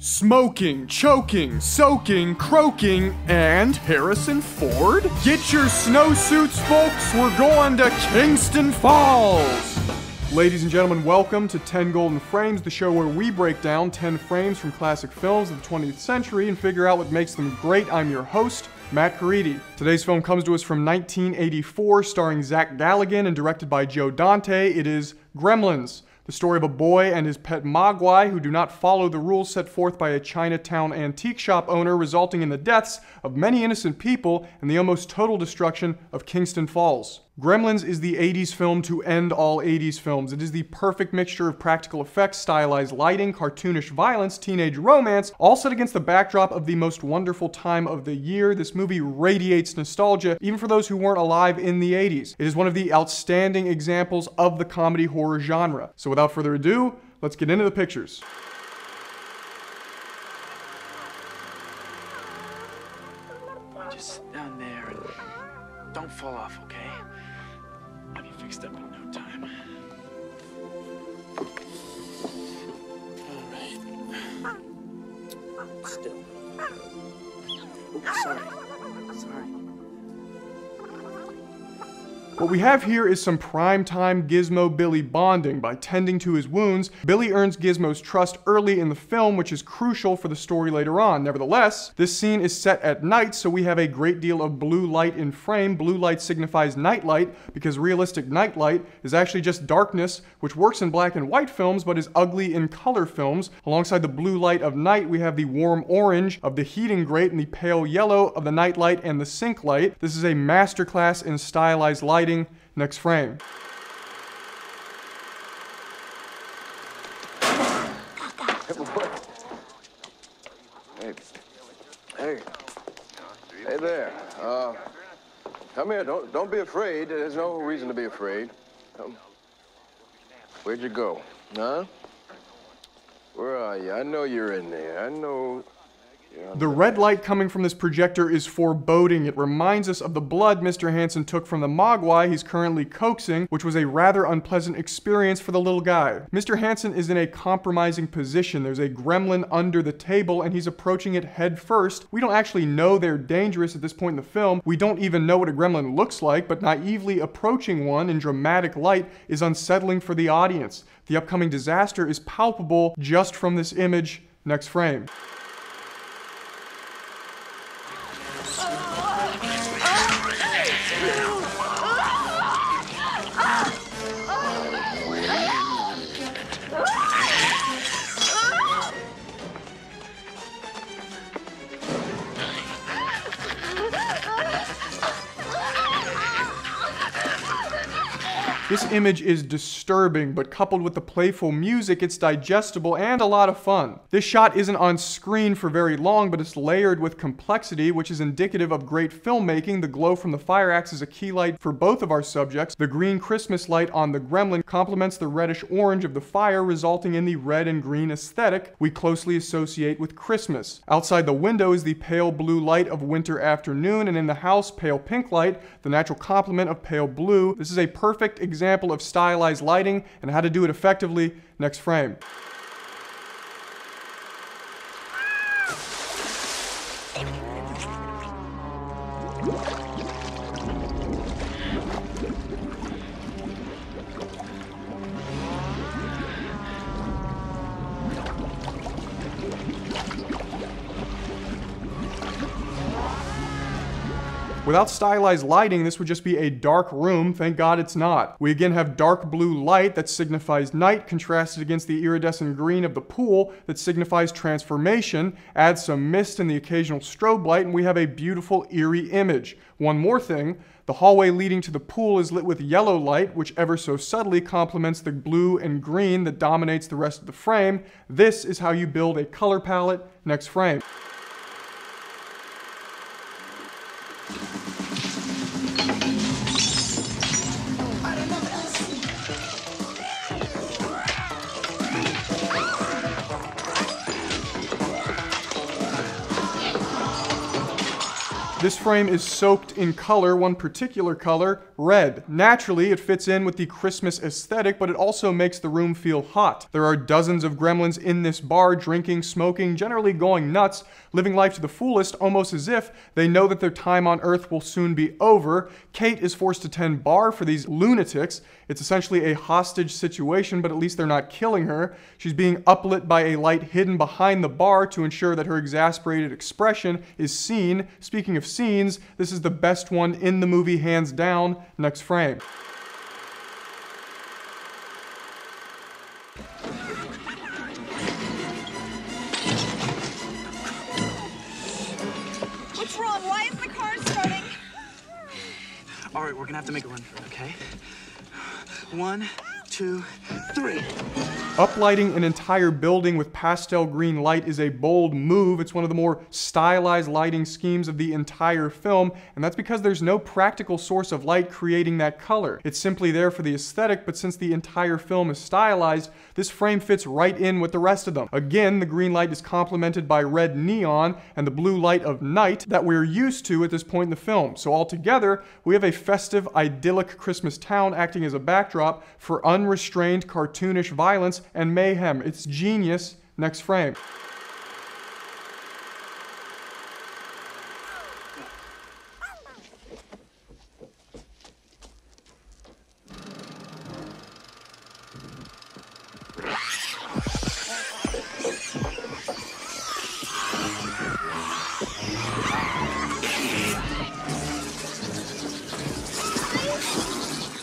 Smoking, choking, soaking, croaking, and Harrison Ford? Get your snowsuits, folks, we're going to Kingston Falls! Ladies and gentlemen, welcome to 10 Golden Frames, the show where we break down 10 frames from classic films of the 20th century and figure out what makes them great. I'm your host, Matt Caridi. Today's film comes to us from 1984, starring Zach Galligan and directed by Joe Dante. It is Gremlins, the story of a boy and his pet Mogwai who do not follow the rules set forth by a Chinatown antique shop owner, resulting in the deaths of many innocent people and the almost total destruction of Kingston Falls. Gremlins is the 80s film to end all 80s films. It is the perfect mixture of practical effects, stylized lighting, cartoonish violence, teenage romance, all set against the backdrop of the most wonderful time of the year. This movie radiates nostalgia, even for those who weren't alive in the 80s. It is one of the outstanding examples of the comedy horror genre. So without further ado, let's get into the pictures. Just sit down there and don't fall off, okay? I'll be fixed up in no time. All right. Still. Oops, sorry. What we have here is some primetime Gizmo Billy bonding. By tending to his wounds, Billy earns Gizmo's trust early in the film, which is crucial for the story later on. Nevertheless, this scene is set at night, so we have a great deal of blue light in frame. Blue light signifies night light because realistic night light is actually just darkness, which works in black and white films but is ugly in color films. Alongside the blue light of night, we have the warm orange of the heating grate and the pale yellow of the night light and the sink light. This is a masterclass in stylized lighting. Next frame. Hey there. Come here. Don't be afraid. There's no reason to be afraid. Where'd you go? Huh? Where are you? I know you're in there. I know. The red light coming from this projector is foreboding. It reminds us of the blood Mr. Hansen took from the Mogwai he's currently coaxing, which was a rather unpleasant experience for the little guy. Mr. Hansen is in a compromising position. There's a gremlin under the table and he's approaching it head first. We don't actually know they're dangerous at this point in the film. We don't even know what a gremlin looks like, but naively approaching one in dramatic light is unsettling for the audience. The upcoming disaster is palpable just from this image. Next frame. This image is disturbing, but coupled with the playful music, it's digestible and a lot of fun. This shot isn't on screen for very long, but it's layered with complexity, which is indicative of great filmmaking. The glow from the fire acts as a key light for both of our subjects. The green Christmas light on the gremlin complements the reddish orange of the fire, resulting in the red and green aesthetic we closely associate with Christmas. Outside the window is the pale blue light of winter afternoon, and in the house, pale pink light, the natural complement of pale blue. This is a perfect example of stylized lighting and how to do it effectively. Next frame. Without stylized lighting, this would just be a dark room. Thank God it's not. We again have dark blue light that signifies night, contrasted against the iridescent green of the pool that signifies transformation. Add some mist and the occasional strobe light, and we have a beautiful, eerie image. One more thing, the hallway leading to the pool is lit with yellow light, which ever so subtly complements the blue and green that dominates the rest of the frame. This is how you build a color palette. Next frame. This frame is soaked in color, one particular color, red. Naturally, it fits in with the Christmas aesthetic, but it also makes the room feel hot. There are dozens of gremlins in this bar, drinking, smoking, generally going nuts, living life to the fullest, almost as if they know that their time on Earth will soon be over. Kate is forced to tend bar for these lunatics. It's essentially a hostage situation, but at least they're not killing her. She's being uplit by a light hidden behind the bar to ensure that her exasperated expression is seen. Speaking of scenes, this is the best one in the movie, hands down. Next frame. What's wrong? Why isn't the car starting? All right, we're gonna have to make a run for it, okay? 1, 2, 3. Uplighting an entire building with pastel green light is a bold move. It's one of the more stylized lighting schemes of the entire film, and that's because there's no practical source of light creating that color. It's simply there for the aesthetic, but since the entire film is stylized, this frame fits right in with the rest of them. Again, the green light is complemented by red neon and the blue light of night that we're used to at this point in the film. So altogether, we have a festive, idyllic Christmas town acting as a backdrop for unrestrained, cartoonish violence and mayhem. It's genius. Next frame.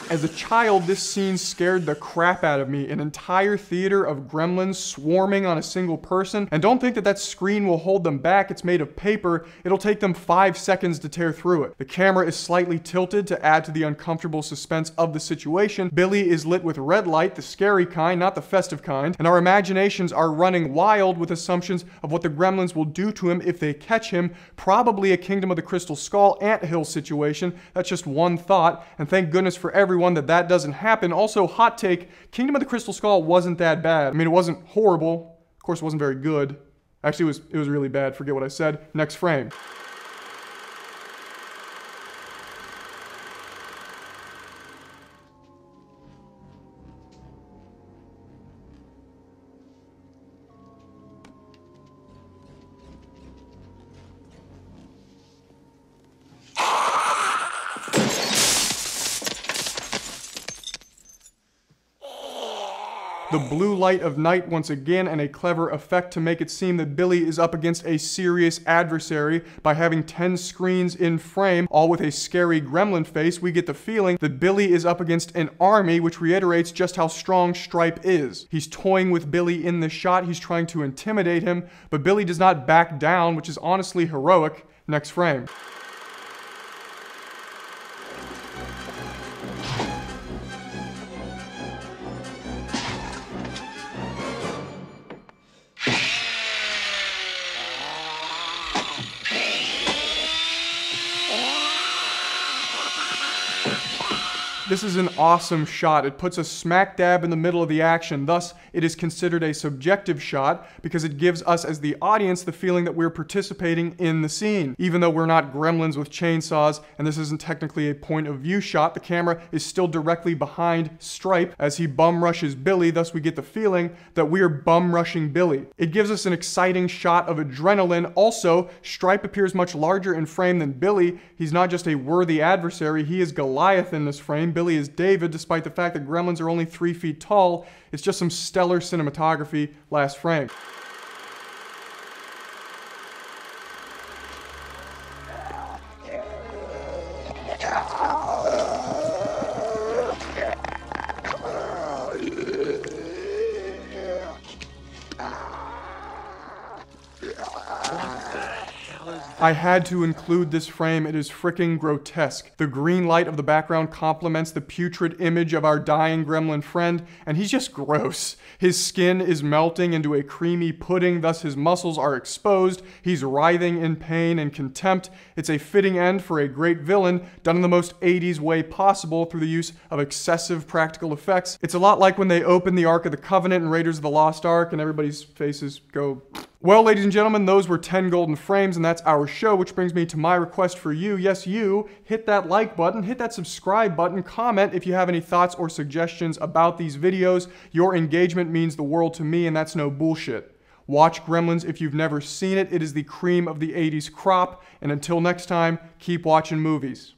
As a child, this scene scared the crap out of me. An entire theater of gremlins swarming on a single person. And don't think that that screen will hold them back. It's made of paper. It'll take them 5 seconds to tear through it. The camera is slightly tilted to add to the uncomfortable suspense of the situation. Billy is lit with red light, the scary kind, not the festive kind. And our imaginations are running wild with assumptions of what the gremlins will do to him if they catch him. Probably a Kingdom of the Crystal Skull anthill situation. That's just one thought. And thank goodness for everyone that doesn't happen. Also, hot take, Kingdom of the Crystal Skull wasn't that bad. I mean, it wasn't horrible. Of course, it wasn't very good. Actually, it was really bad. Forget what I said. Next frame. The blue light of night once again, and a clever effect to make it seem that Billy is up against a serious adversary. By having 10 screens in frame, all with a scary gremlin face, we get the feeling that Billy is up against an army, which reiterates just how strong Stripe is. He's toying with Billy in the shot, he's trying to intimidate him, but Billy does not back down, which is honestly heroic. Next frame. This is an awesome shot. It puts us smack dab in the middle of the action. Thus, it is considered a subjective shot because it gives us as the audience the feeling that we're participating in the scene. Even though we're not gremlins with chainsaws and this isn't technically a point of view shot, the camera is still directly behind Stripe as he bum rushes Billy. Thus, we get the feeling that we're bum rushing Billy. It gives us an exciting shot of adrenaline. Also, Stripe appears much larger in frame than Billy. He's not just a worthy adversary, he is Goliath in this frame. Billy is David, despite the fact that gremlins are only 3 feet tall. It's just some stellar cinematography. Last frame. I had to include this frame. It is freaking grotesque. The green light of the background complements the putrid image of our dying gremlin friend, and he's just gross. His skin is melting into a creamy pudding, thus his muscles are exposed. He's writhing in pain and contempt. It's a fitting end for a great villain, done in the most 80s way possible through the use of excessive practical effects. It's a lot like when they open the Ark of the Covenant in Raiders of the Lost Ark and everybody's faces go Well, ladies and gentlemen, those were 10 golden frames, and that's our show, which brings me to my request for you. Yes, you, hit that like button, hit that subscribe button, comment if you have any thoughts or suggestions about these videos. Your engagement means the world to me, and that's no bullshit. Watch Gremlins if you've never seen it. It is the cream of the 80s crop, and until next time, keep watching movies.